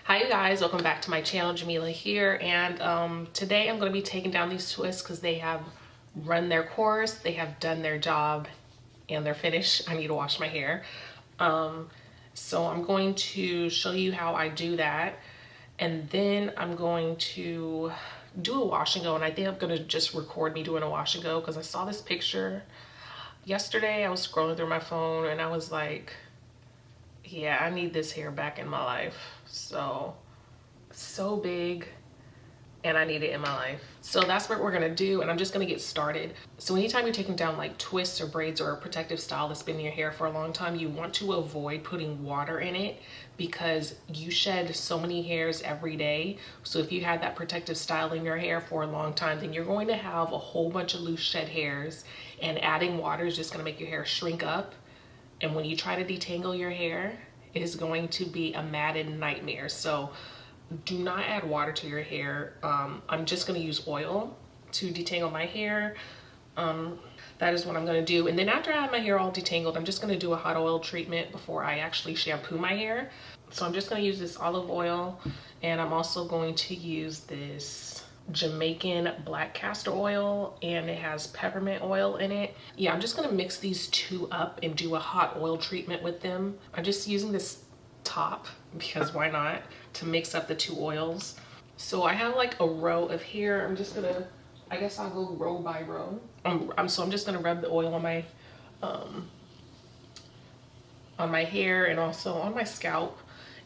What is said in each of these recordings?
Hi you guys, welcome back to my channel. Jamila here, and today I'm going to be taking down these twists because they have run their course, they have done their job, and they're finished. I need to wash my hair. So I'm going to show you how I do that, and then I'm going to do a wash and go, and I think I'm going to just record me doing a wash and go because I saw this picture yesterday. I was scrolling through my phone and I was like, yeah, I need this hair back in my life. So big, and I need it in my life. So that's what we're gonna do, and I'm just gonna get started. So anytime you're taking down like twists or braids or a protective style that's been in your hair for a long time, you want to avoid putting water in it because you shed so many hairs every day. So if you had that protective style in your hair for a long time, then you're going to have a whole bunch of loose shed hairs, and adding water is just gonna make your hair shrink up. And when you try to detangle your hair, it is going to be a matted nightmare. So do not add water to your hair. I'm just gonna use oil to detangle my hair. That is what I'm gonna do. And then after I have my hair all detangled, I'm just gonna do a hot oil treatment before I actually shampoo my hair. So I'm just gonna use this olive oil, and I'm also going to use this Jamaican black castor oil, and it has peppermint oil in it. Yeah, I'm just gonna mix these two up and do a hot oil treatment with them. I'm just using this top because why not, to mix up the two oils. So I have like a row of hair. I'm just gonna, I guess I'll go row by row. So I'm just gonna rub the oil on my hair and also on my scalp.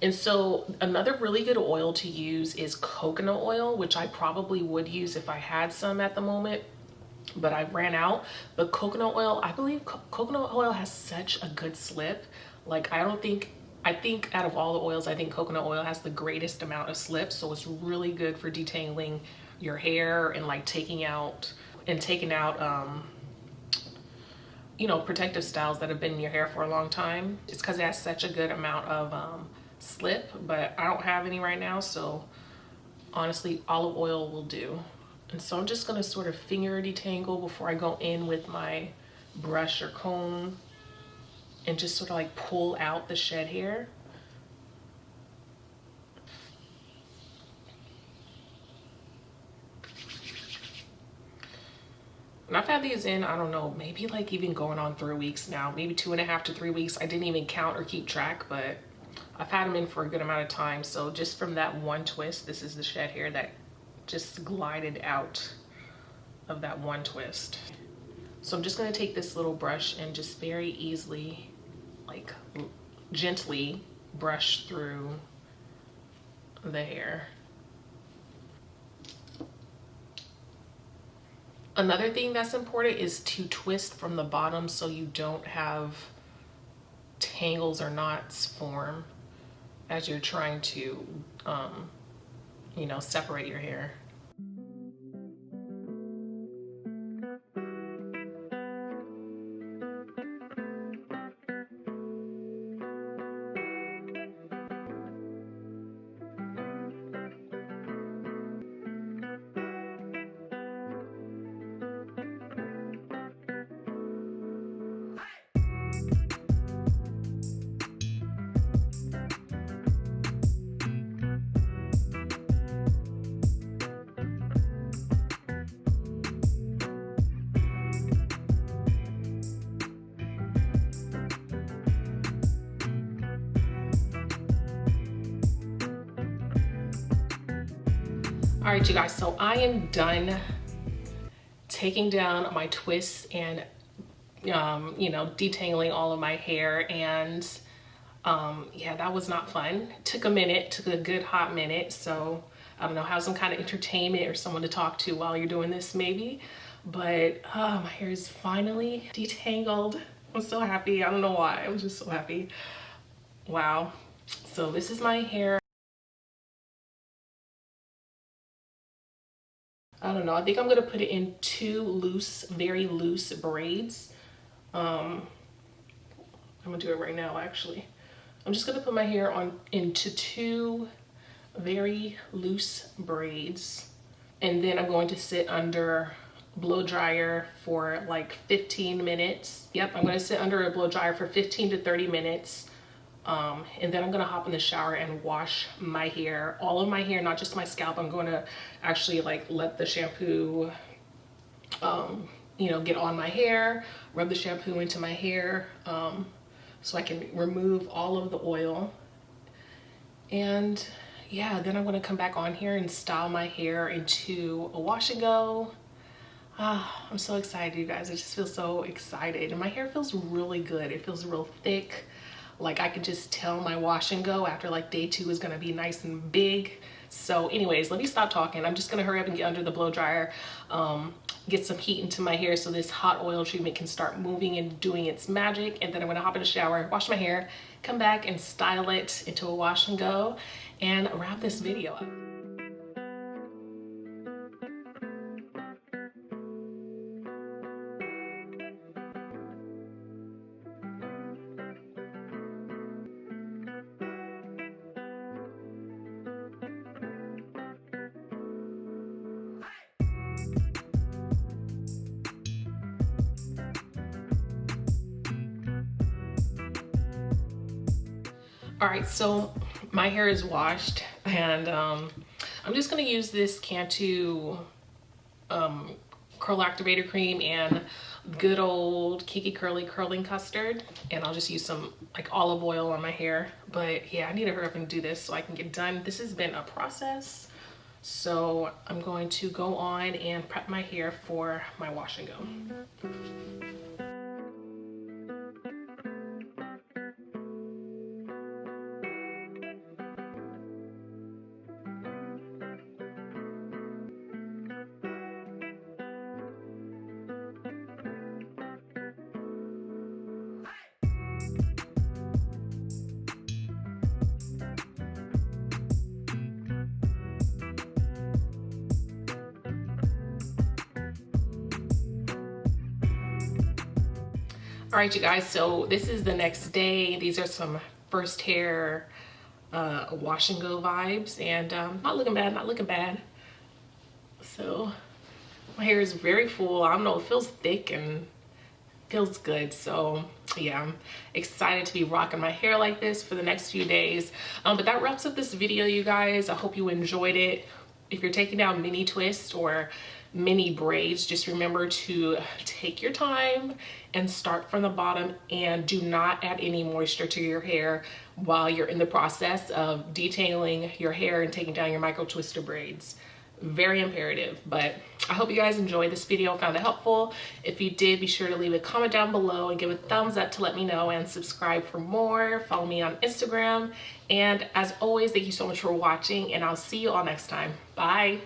And so another really good oil to use is coconut oil, which I probably would use if I had some at the moment, but I ran out. But coconut oil, I believe coconut oil has such a good slip. Like I think out of all the oils, I think coconut oil has the greatest amount of slip. So it's really good for detangling your hair and like taking out you know, protective styles that have been in your hair for a long time. It's because it has such a good amount of slip, but I don't have any right now, so honestly olive oil will do. And so I'm just going to sort of finger detangle before I go in with my brush or comb and just sort of like pull out the shed hair. And I've had these in, I don't know, maybe like even going on 3 weeks now, maybe 2.5 to 3 weeks. I didn't even count or keep track, but I've had them in for a good amount of time. So just from that one twist, this is the shed hair that just glided out of that one twist. So I'm just gonna take this little brush and just very easily, like gently brush through the hair. Another thing that's important is to twist from the bottom so you don't have tangles or knots form as you're trying to, you know, separate your hair. All right, you guys, so I am done taking down my twists and, you know, detangling all of my hair. And yeah, that was not fun. It took a minute, took a good hot minute. So I don't know, have some kind of entertainment or someone to talk to while you're doing this maybe. But my hair is finally detangled. I'm so happy. I don't know why, I was just so happy. Wow. So this is my hair. I don't know, I think I'm gonna put it in two loose, very loose braids. I'm gonna do it right now actually. I'm just gonna put my hair on into two very loose braids, and then I'm going to sit under blow dryer for like 15 minutes. Yep, I'm gonna sit under a blow dryer for 15 to 30 minutes And then I'm gonna hop in the shower and wash my hair, all of my hair, not just my scalp. I'm going to actually like let the shampoo, you know, get on my hair, rub the shampoo into my hair, so I can remove all of the oil. And yeah, then I'm gonna come back on here and style my hair into a wash and go. I'm so excited, you guys. I just feel so excited. And my hair feels really good. It feels real thick. Like I could just tell my wash and go after like day 2 is gonna be nice and big. So anyways, let me stop talking. I'm just gonna hurry up and get under the blow dryer, get some heat into my hair so this hot oil treatment can start moving and doing its magic. And then I'm gonna hop in the shower, wash my hair, come back and style it into a wash and go and wrap this video up. All right, so my hair is washed, and I'm just gonna use this Cantu curl activator cream and good old Kiki Curly curling custard, and I'll just use some like olive oil on my hair. But yeah, I need to hurry up and do this so I can get done. This has been a process, so I'm going to go on and prep my hair for my wash and go. All right, you guys, so this is the next day. These are some first hair wash and go vibes, and not looking bad, not looking bad. So my hair is very full. I don't know, it feels thick and feels good. So yeah, I'm excited to be rocking my hair like this for the next few days. But that wraps up this video, you guys. I hope you enjoyed it. If you're taking down mini twists or mini braids, just remember to take your time and start from the bottom, and do not add any moisture to your hair while you're in the process of detailing your hair and taking down your micro twister braids. Very imperative. But I hope you guys enjoyed this video, found it helpful. If you did, be sure to leave a comment down below and give a thumbs up to let me know, and subscribe for more. Follow me on Instagram, and as always, thank you so much for watching, and I'll see you all next time. Bye.